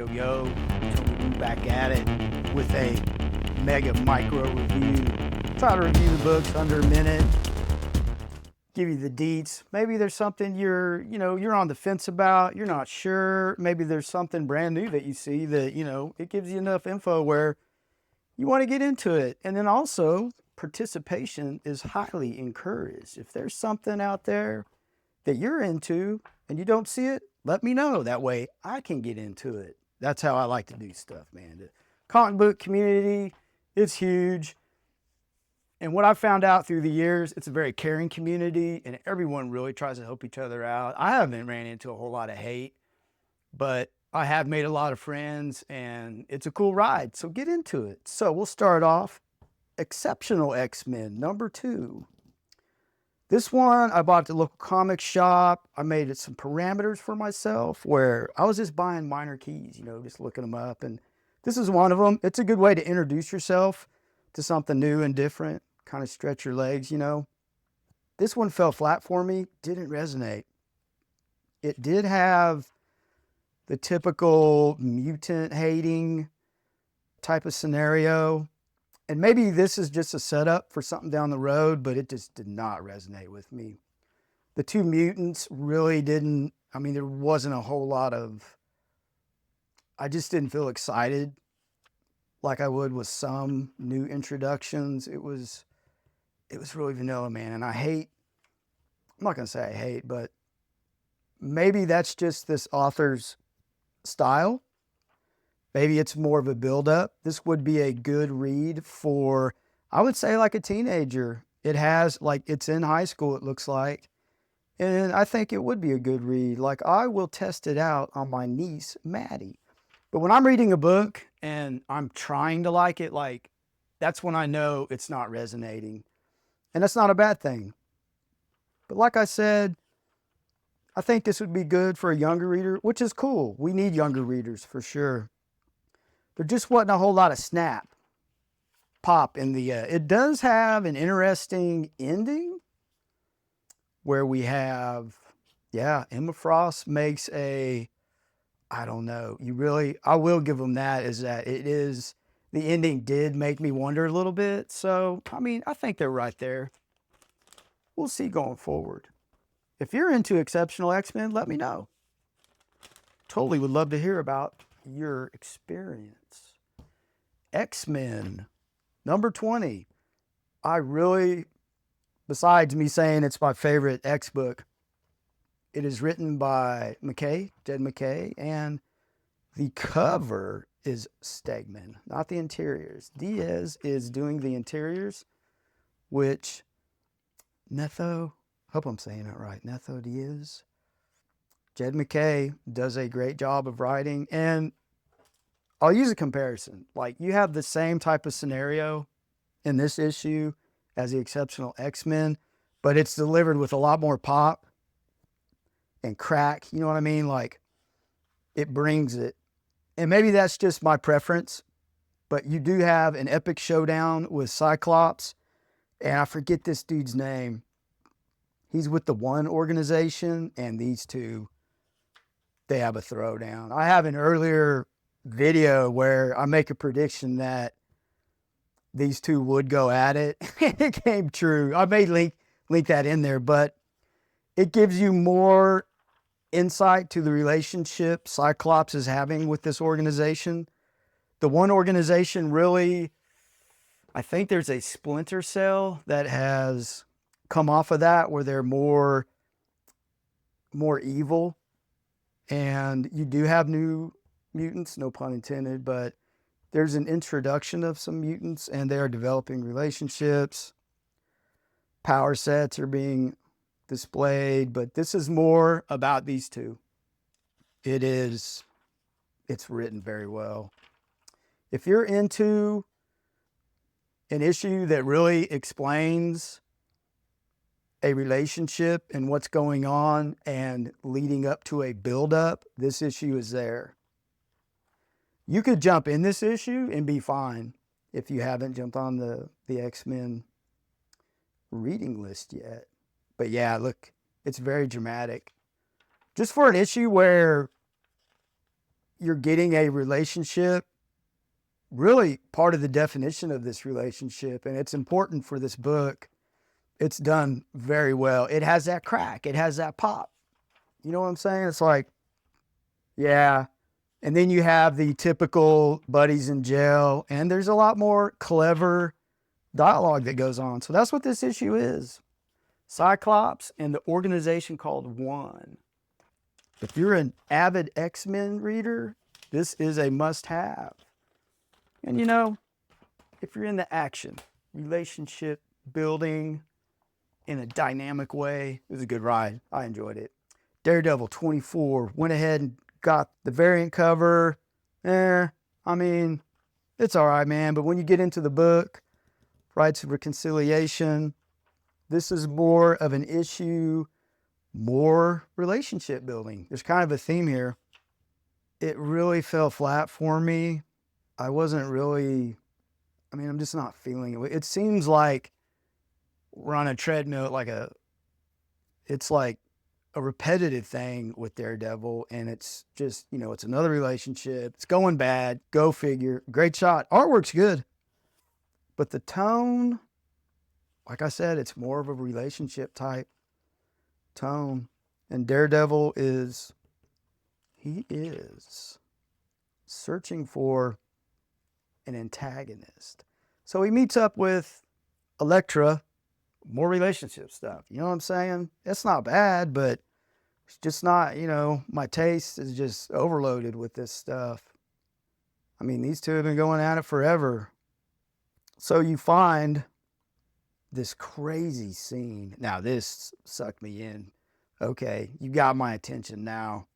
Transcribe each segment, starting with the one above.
Yo, so we'll be back at it with a mega micro review. Try to review the books under a minute, give you the deets. Maybe there's something you're on the fence about, you're not sure. Maybe there's something brand new that you see that, it gives you enough info where you want to get into it. And then also, participation is highly encouraged. If there's something out there that you're into and you don't see it, let me know. That way I can get into it. That's how I like to do stuff, man. The comic book community, it's huge. And what I've found out through the years, it's a very caring community and everyone really tries to help each other out. I haven't ran into a whole lot of hate, but I have made a lot of friends and it's a cool ride. So get into it. So we'll start off Exceptional X-Men #2. This one I bought at the local comic shop. I made it some parameters for myself where I was just buying minor keys, just looking them up. And this is one of them. It's a good way to introduce yourself to something new and different, kind of stretch your legs, This one fell flat for me, didn't resonate. It did have the typical mutant hating type of scenario. And maybe this is just a setup for something down the road, but it just did not resonate with me. The two mutants really didn't, there wasn't a whole lot of, I just didn't feel excited like I would with some new introductions. It was really vanilla, man. And I'm not going to say I hate, but maybe that's just this author's style. Maybe it's more of a build-up. This would be a good read for, I would say, like a teenager. It has, it's in high school, it looks like. And I think it would be a good read. I will test it out on my niece, Maddie. But when I'm reading a book and I'm trying to like it, that's when I know it's not resonating. And that's not a bad thing. But like I said, I think this would be good for a younger reader, which is cool. We need younger readers for sure. There just wasn't a whole lot of pop in the, it does have an interesting ending where we have, Emma Frost makes I don't know, I will give them that, is that the ending did make me wonder a little bit. So, I think they're right there. We'll see going forward. If you're into Exceptional X-Men, let me know. Totally would love to hear about your experience. X-Men #20. Besides me saying it's my favorite X book, it is written by Jed MacKay, and the cover is Stegman, not the interiors. Diaz is doing the interiors, which hope I'm saying it right, Netho Diaz. Jed MacKay does a great job of writing, and I'll use a comparison. You have the same type of scenario in this issue as the Exceptional X-Men, but it's delivered with a lot more pop and crack. You know what I mean? It brings it. And maybe that's just my preference, but you do have an epic showdown with Cyclops, and I forget this dude's name. He's with the One organization, and these two, they have a throwdown. I have an earlier video where I make a prediction that these two would go at it. It came true. I may link that in there, but it gives you more insight to the relationship Cyclops is having with this organization. The One organization really, I think there's a splinter cell that has come off of that where they're more evil. And you do have new mutants, no pun intended, but there's an introduction of some mutants and they are developing relationships. Power sets are being displayed, but this is more about these two. It's written very well. If you're into an issue that really explains a relationship and what's going on and leading up to a build-up, this issue is there. You could jump in this issue and be fine if you haven't jumped on the X-Men reading list yet. But yeah, look, it's very dramatic. Just for an issue where you're getting a relationship, really part of the definition of this relationship, and it's important for this book. It's done very well. It has that crack. It has that pop. You know what I'm saying? It's like, yeah. And then you have the typical buddies in jail, and there's a lot more clever dialogue that goes on. So that's what this issue is. Cyclops and the organization called One. If you're an avid X-Men reader, this is a must-have. And you know, if you're in the action, relationship building in a dynamic way, it was a good ride. I enjoyed it. Daredevil 24 went ahead and got the variant cover. I mean, it's all right, man. But when you get into the book, Rights of Reconciliation, this is more of an issue, more relationship building. There's kind of a theme here. It really fell flat for me. I wasn't really, I'm just not feeling it. It seems like we're on a treadmill, it's like a repetitive thing with Daredevil, and it's just, it's another relationship. It's going bad. Go figure. Great shot. Artwork's good. But the tone, like I said, it's more of a relationship type tone. And Daredevil is searching for an antagonist. So he meets up with Elektra, more relationship stuff. You know what I'm saying? It's not bad, but it's just not, my taste is just overloaded with this stuff. These two have been going at it forever. So you find this crazy scene. Now, this sucked me in. Okay, you got my attention now.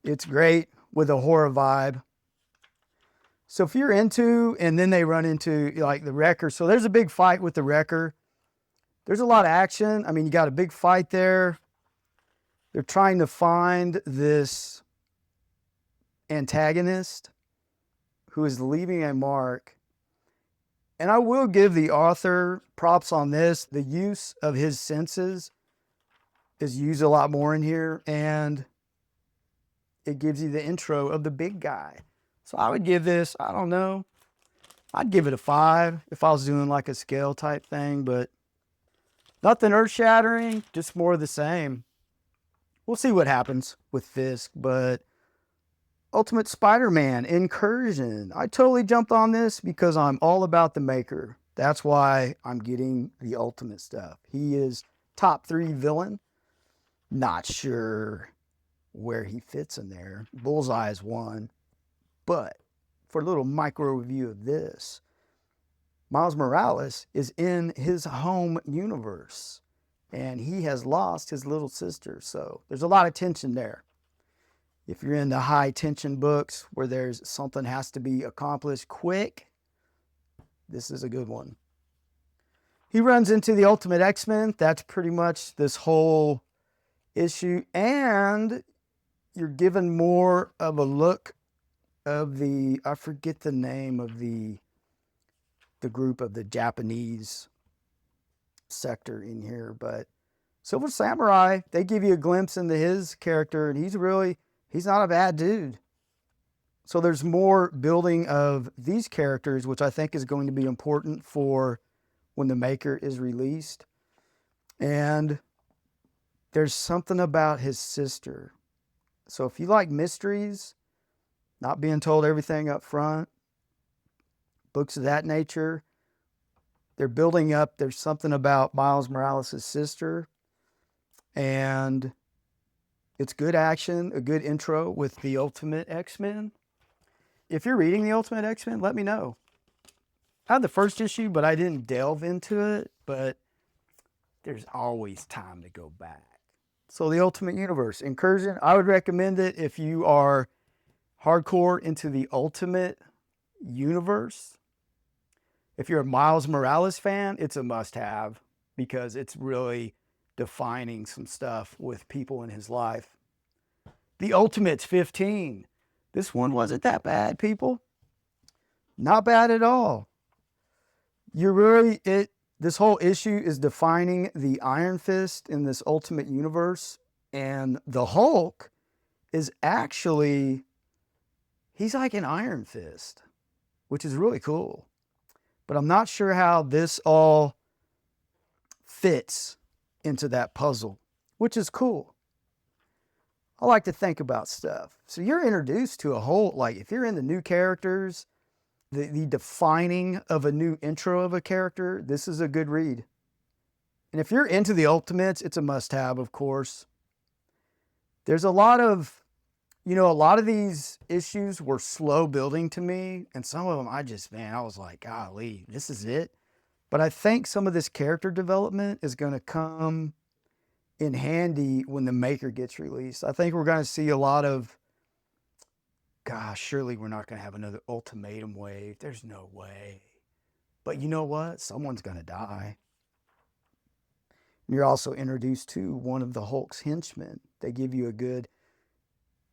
It's great with a horror vibe. So if you're into, and then they run into like the Wrecker. So there's a big fight with the Wrecker. There's a lot of action. You got a big fight there. They're trying to find this antagonist who is leaving a mark. And I will give the author props on this. The use of his senses is used a lot more in here, and it gives you the intro of the big guy. So I would give this, I don't know, I'd give it a 5 if I was doing like a scale type thing, but nothing earth-shattering, just more of the same. We'll see what happens with Fisk, but Ultimate Spider-Man Incursion. I totally jumped on this because I'm all about the maker. That's why I'm getting the Ultimate stuff. He is top 3 villain. Not sure where he fits in there. Bullseye is 1. But for a little micro review of this, Miles Morales is in his home universe, and he has lost his little sister. So there's a lot of tension there. If you're into high tension books where there's something has to be accomplished quick, this is a good one. He runs into the Ultimate X-Men. That's pretty much this whole issue. And you're given more of a look of the, I forget the name of the group of the Japanese sector in here, but Silver Samurai, they give you a glimpse into his character, and he's not a bad dude. So there's more building of these characters, which I think is going to be important for when the Maker is released. And there's something about his sister. So if you like mysteries, not being told everything up front, books of that nature, they're building up. There's something about Miles Morales' sister, and it's good action, a good intro with the Ultimate X-Men. If you're reading the Ultimate X-Men, let me know. I had the first issue, but I didn't delve into it, but there's always time to go back. So the Ultimate Universe, Incursion, I would recommend it if you are hardcore into the Ultimate Universe. If you're a Miles Morales fan, it's a must-have because it's really defining some stuff with people in his life. The Ultimates 15. This one wasn't that bad, people. Not bad at all. This whole issue is defining the Iron Fist in this Ultimate Universe, and the Hulk is actually he's like an Iron Fist, which is really cool. But I'm not sure how this all fits into that puzzle, which is cool. I like to think about stuff. So you're introduced to a whole, like if you're into new characters, the defining of a new intro of a character, this is a good read. And if you're into the Ultimates, it's a must-have, of course. There's a lot of, a lot of these issues were slow building to me, and some of them I was like, golly, this is it. But I think some of this character development is going to come in handy when the Maker gets released. I think we're going to see a lot of, gosh, surely we're not going to have another Ultimatum wave. There's no way. But you know what? Someone's going to die. You're also introduced to one of the Hulk's henchmen. They give you a good,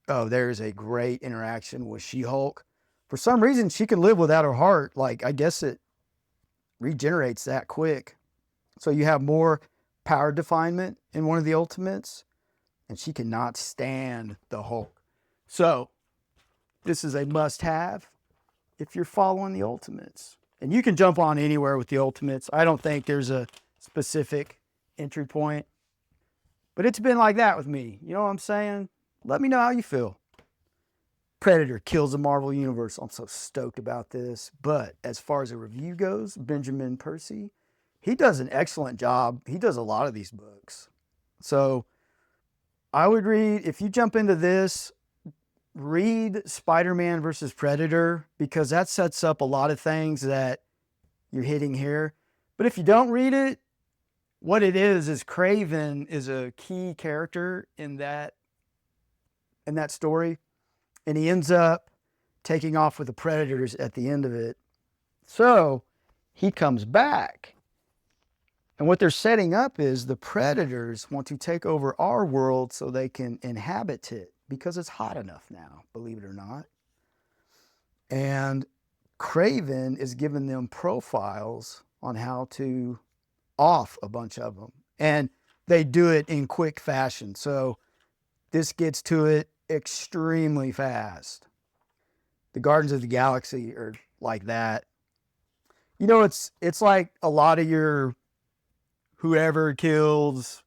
there's a great interaction with She-Hulk. For some reason, she can live without her heart. Like, I guess it regenerates that quick. So you have more power definement in one of the Ultimates, and she cannot stand the Hulk. So this is a must-have if you're following the Ultimates. And you can jump on anywhere with the Ultimates. I don't think there's a specific entry point, but it's been like that with me. You know what I'm saying? Let me know how you feel. Predator kills the Marvel Universe. I'm so stoked about this. But as far as a review goes, Benjamin Percy, he does an excellent job. He does a lot of these books. So I would read, if you jump into this, read Spider-Man versus Predator, because that sets up a lot of things that you're hitting here. But if you don't read it, what it is Kraven is a key character in that story, and he ends up taking off with the Predators at the end of it. So he comes back, and what they're setting up is the Predators want to take over our world so they can inhabit it, because it's hot enough now, believe it or not. And Kraven is giving them profiles on how to off a bunch of them, and they do it in quick fashion. So this gets to it extremely fast. The Guardians of the Galaxy are like that. It's like a lot of your whoever kills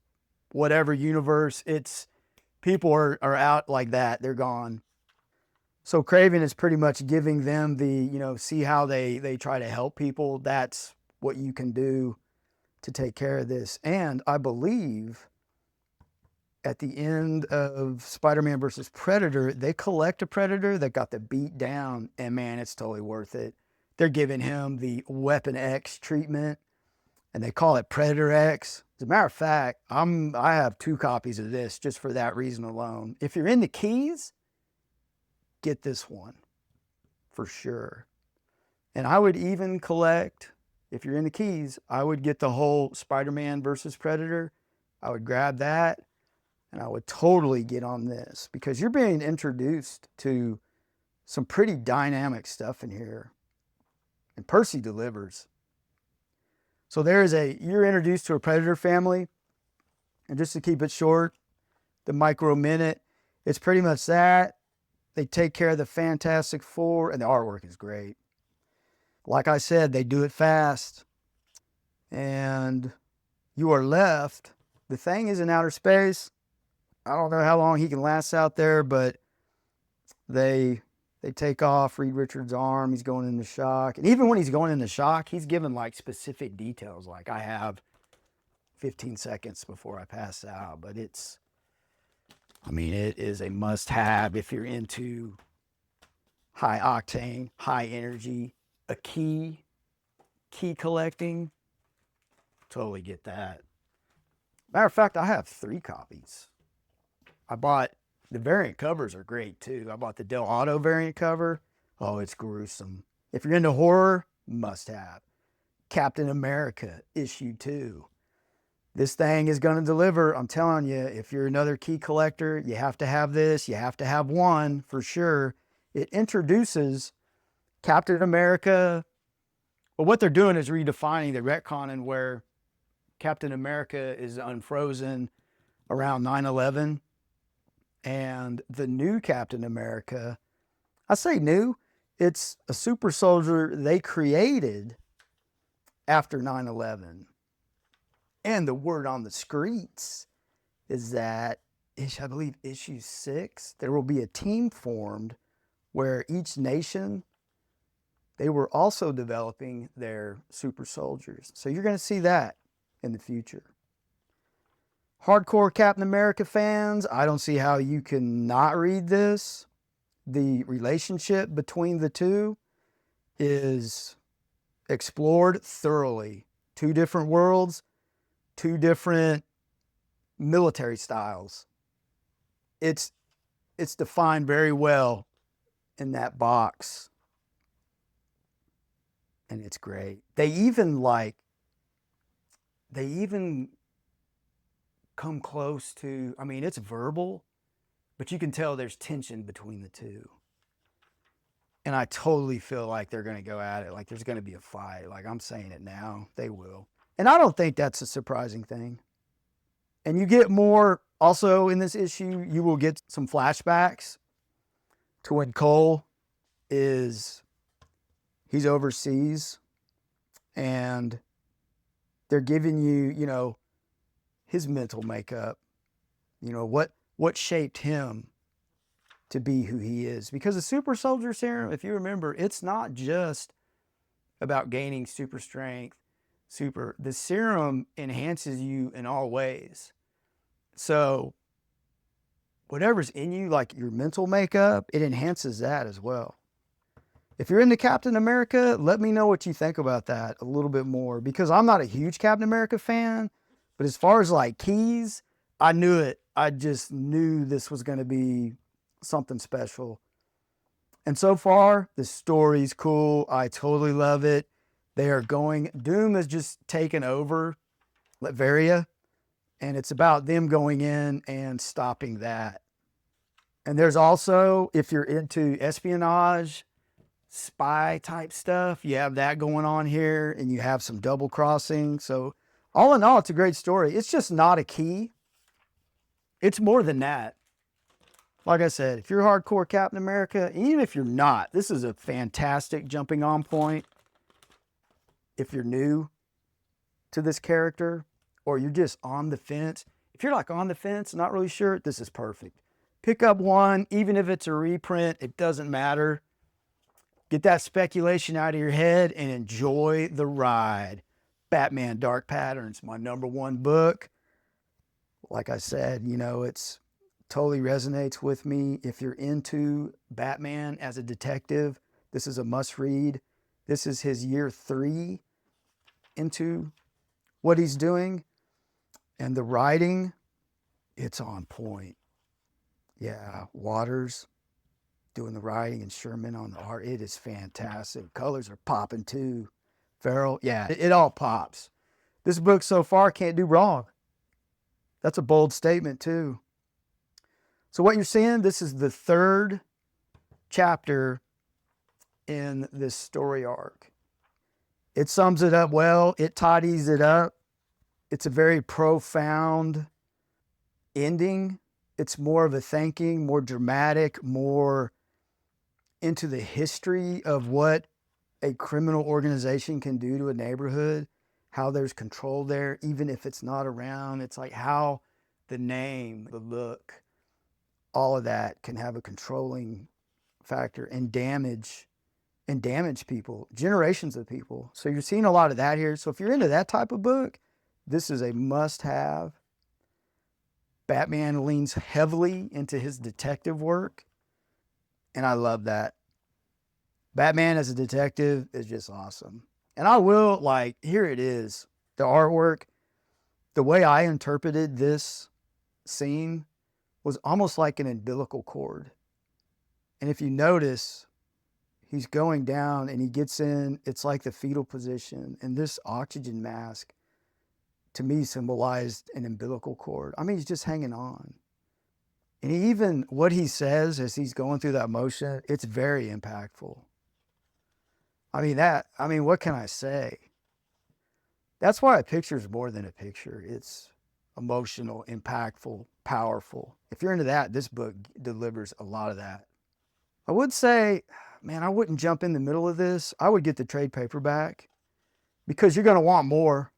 whatever universe, it's people are out like that. They're gone. So Kraven is pretty much giving them the, see how they try to help people. That's what you can do to take care of this. And I believe at the end of Spider-Man versus Predator, they collect a Predator that got the beat down, and man, it's totally worth it. They're giving him the Weapon X treatment, and they call it Predator X. As a matter of fact, I have 2 copies of this just for that reason alone. If you're into keys, get this one for sure. And I would even collect, if you're into keys, I would get the whole Spider-Man versus Predator. I would grab that, and I would totally get on this, because you're being introduced to some pretty dynamic stuff in here. And Percy delivers. So you're introduced to a Predator family, and just to keep it short, the Micro Minute, it's pretty much that. They take care of the Fantastic Four, and the artwork is great. Like I said, they do it fast. And you are left. The Thing is in outer space. I don't know how long he can last out there, but they take off Reed Richards' arm. He's going into shock. And even when he's going into shock, he's given like specific details. Like, I have 15 seconds before I pass out. But it is a must-have if you're into high octane, high energy, a key collecting. Totally get that. Matter of fact, I have 3 copies. I bought, the variant covers are great too. I bought the Del Auto variant cover. Oh, it's gruesome. If you're into horror, must have. Captain America issue 2. This thing is going to deliver. I'm telling you, if you're another key collector, you have to have this. You have to have one for sure. It introduces Captain America. Well, what they're doing is redefining the retconning where Captain America is unfrozen around 9/11. And the new Captain America, I say new. It's a super soldier they created after 9/11. And the word on the streets is that, I believe, issue 6, there will be a team formed where each nation, they were also developing their super soldiers. So you're going to see that in the future. Hardcore Captain America fans, I don't see how you can not read this. The relationship between the two is explored thoroughly. 2 different worlds, 2 different military styles. It's defined very well in that box. And it's great. They even come close to, I mean, it's verbal, but you can tell there's tension between the two. And I totally feel like they're going to go at it. Like there's going to be a fight. Like I'm saying it now. They will. And I don't think that's a surprising thing. And you get more also in this issue, you will get some flashbacks to when Cole he's overseas and they're giving you, his mental makeup, what shaped him to be who he is. Because the super soldier serum, if you remember, it's not just about gaining super strength, the serum enhances you in all ways. So whatever's in you, like your mental makeup, it enhances that as well. If you're into Captain America, let me know what you think about that a little bit more, because I'm not a huge Captain America fan, but as far as like keys, I knew it. I just knew this was going to be something special. And so far, the story's cool. I totally love it. Doom has just taken over Latveria, and it's about them going in and stopping that. And there's also, if you're into espionage, spy type stuff, you have that going on here, and you have some double crossing. So all in all, it's a great story. It's just not a key. It's more than that. Like I said, if you're hardcore Captain America, even if you're not, this is a fantastic jumping on point. If you're new to this character, or you're just on the fence, if you're like on the fence, not really sure, this is perfect. Pick up one, even if it's a reprint, it doesn't matter. Get that speculation out of your head and enjoy the ride. Batman Dark Patterns, my #1 book. Like I said, it's totally resonates with me. If you're into Batman as a detective, this is a must read. This is his year 3 into what he's doing. And the writing, it's on point. Yeah, Waters doing the writing and Sherman on the art. It is fantastic. Colors are popping too. Farrell, yeah, it all pops. This book so far can't do wrong. That's a bold statement too. So what you're seeing, this is the 3rd chapter in this story arc. It sums it up well. It tidies it up. It's a very profound ending. It's more of a thinking, more dramatic, more into the history of what a criminal organization can do to a neighborhood, how there's control there, even if it's not around. It's like how the name, the look, all of that can have a controlling factor and damage people, generations of people. So you're seeing a lot of that here. So if you're into that type of book, this is a must-have. Batman leans heavily into his detective work, and I love that. Batman as a detective is just awesome. And I will, here it is, the artwork. The way I interpreted this scene was almost like an umbilical cord. And if you notice, he's going down and he gets in, it's like the fetal position. And this oxygen mask, to me, symbolized an umbilical cord. I mean, he's just hanging on. And even what he says as he's going through that motion, it's very impactful. What can I say? That's why a picture is more than a picture. It's emotional, impactful, powerful. If you're into that, this book delivers a lot of that. I would say, man, I wouldn't jump in the middle of this. I would get the trade paperback because you're going to want more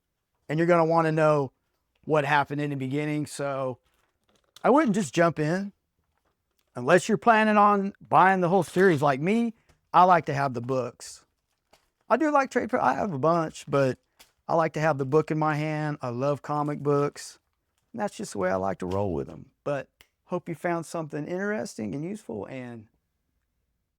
and you're going to want to know what happened in the beginning. So I wouldn't just jump in unless you're planning on buying the whole series like me. I like to have the books. I do like trade paper. I have a bunch, but I like to have the book in my hand. I love comic books. And that's just the way I like to roll with them. But hope you found something interesting and useful, and